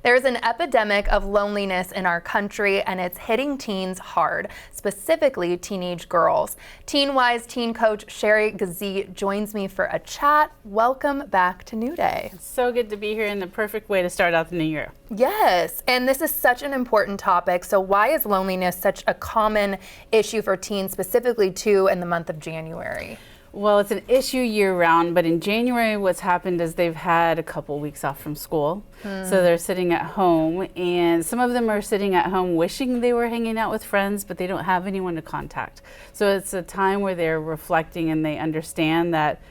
There's an epidemic of loneliness in our country, and it's hitting teens hard, specifically teenage girls. TeenWise teen coach Sheri Gazitt joins me for a chat. Welcome back to New Day. It's so good to be here, and the perfect way to start out the new year. Yes, and this is such an important topic. So why is loneliness such a common issue for teens, specifically too in the month of January? Well, it's an issue year-round, but in January what's happened is they've had a couple weeks off from school. So they're sitting at home, and some of them are sitting at home wishing they were hanging out with friends, but they don't have anyone to contact. So it's a time where they're reflecting and they understand that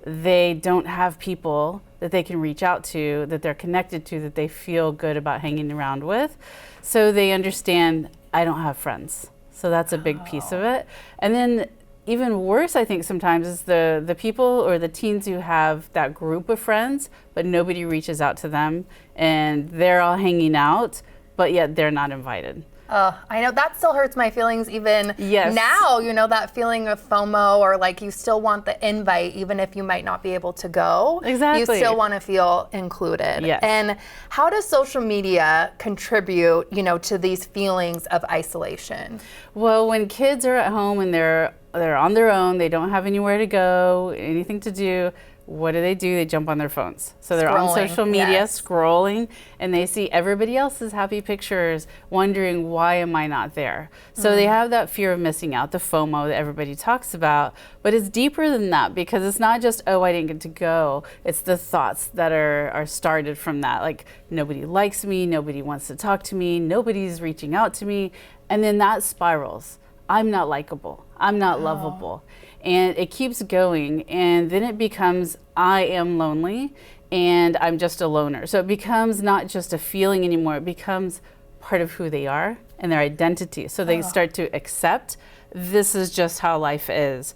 they don't have people that they can reach out to, that they're connected to, that they feel good about hanging around with. So they understand, I don't have friends. So that's a big piece of it. And then even worse, I think sometimes, is the people or the teens who have that group of friends, but nobody reaches out to them, and they're all hanging out, but yet they're not invited. I know that still hurts my feelings even now, you know, that feeling of FOMO, or like you still want the invite even if you might not be able to go. Exactly. You still want to feel included. Yes. And how does social media contribute, you know, to these feelings of isolation? Well, when kids are at home and they're on their own, they don't have anywhere to go, anything to do, what do? They jump on their phones. So they're on social media, scrolling, and they see everybody else's happy pictures, wondering, why am I not there? So they have that fear of missing out, the FOMO that everybody talks about, but it's deeper than that, because it's not just, oh, I didn't get to go. It's the thoughts that are started from that, like, nobody likes me, nobody wants to talk to me, nobody's reaching out to me, and then that spirals. I'm not likable, I'm not lovable. And it keeps going, and then it becomes, I am lonely and I'm just a loner. So it becomes not just a feeling anymore, it becomes part of who they are and their identity. So they start to accept, this is just how life is.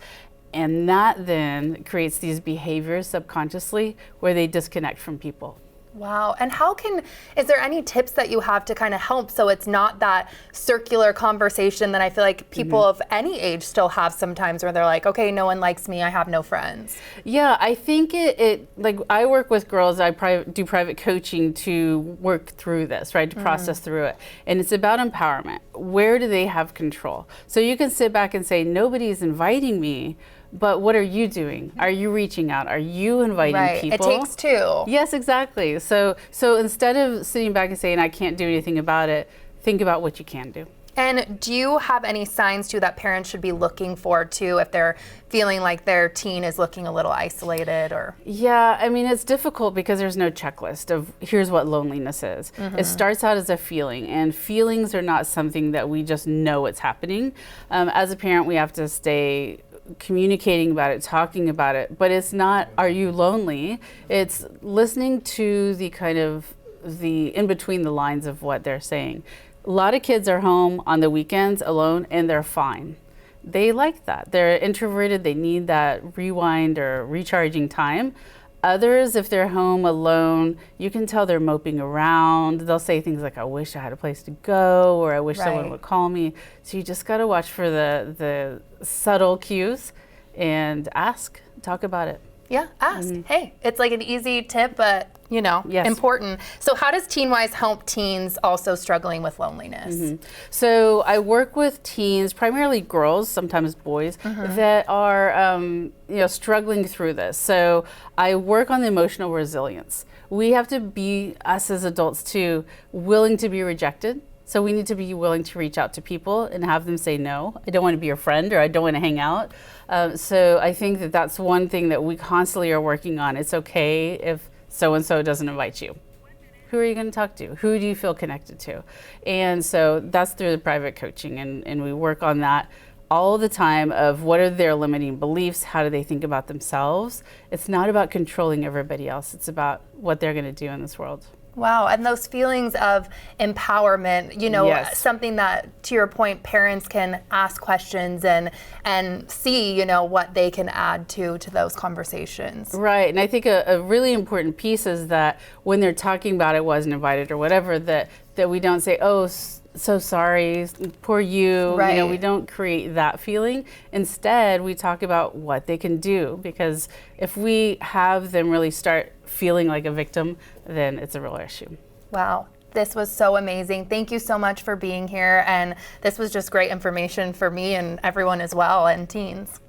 And that then creates these behaviors subconsciously where they disconnect from people. Wow. And is there any tips that you have to kind of help so it's not that circular conversation that I feel like people of any age still have sometimes, where they're like, okay, no one likes me, I have no friends? Yeah, I think it like, I work with girls, I do private coaching to work through this, right, to process through it. And it's about empowerment. Where do they have control? So you can sit back and say, nobody's inviting me, but what are you doing? Are you reaching out? Are you inviting people? It takes two. Yes, exactly. So instead of sitting back and saying, I can't do anything about it, think about what you can do. And do you have any signs too that parents should be looking for too if they're feeling like their teen is looking a little isolated? Or yeah, I mean, it's difficult because there's no checklist of here's what loneliness is. It starts out as a feeling, and feelings are not something that we just know it's happening. As a parent, we have to stay communicating about it, talking about it, but it's not, are you lonely? It's listening to the kind of the in between the lines of what they're saying. A lot of kids are home on the weekends alone, and they're fine. They like that. They're introverted, they need that rewind or recharging time. Others, if they're home alone, you can tell they're moping around. They'll say things like, I wish I had a place to go, or I wish someone would call me. So you just gotta watch for the subtle cues and talk about it. Yeah, ask. Hey, it's like an easy tip, but you know, important. So how does TeenWise help teens also struggling with loneliness? So I work with teens, primarily girls, sometimes boys, that are struggling through this. So I work on the emotional resilience. We have to be, us as adults too, willing to be rejected. So we need to be willing to reach out to people and have them say, no, I don't want to be your friend, or I don't want to hang out. So I think that that's one thing that we constantly are working on. It's okay if so-and-so doesn't invite you. Who are you going to talk to? Who do you feel connected to? And so that's through the private coaching, and we work on that all the time of what are their limiting beliefs, how do they think about themselves. It's not about controlling everybody else, it's about what they're going to do in this world. Wow, and those feelings of empowerment, you know, something that, to your point, parents can ask questions and see, you know, what they can add to those conversations. Right, and I think a really important piece is that when they're talking about it wasn't invited or whatever, that we don't say, oh, so sorry, poor you. Right. You know, we don't create that feeling. Instead, we talk about what they can do, because if we have them really start feeling like a victim, then it's a real issue. Wow. This was so amazing. Thank you so much for being here. And this was just great information for me and everyone as well, and teens.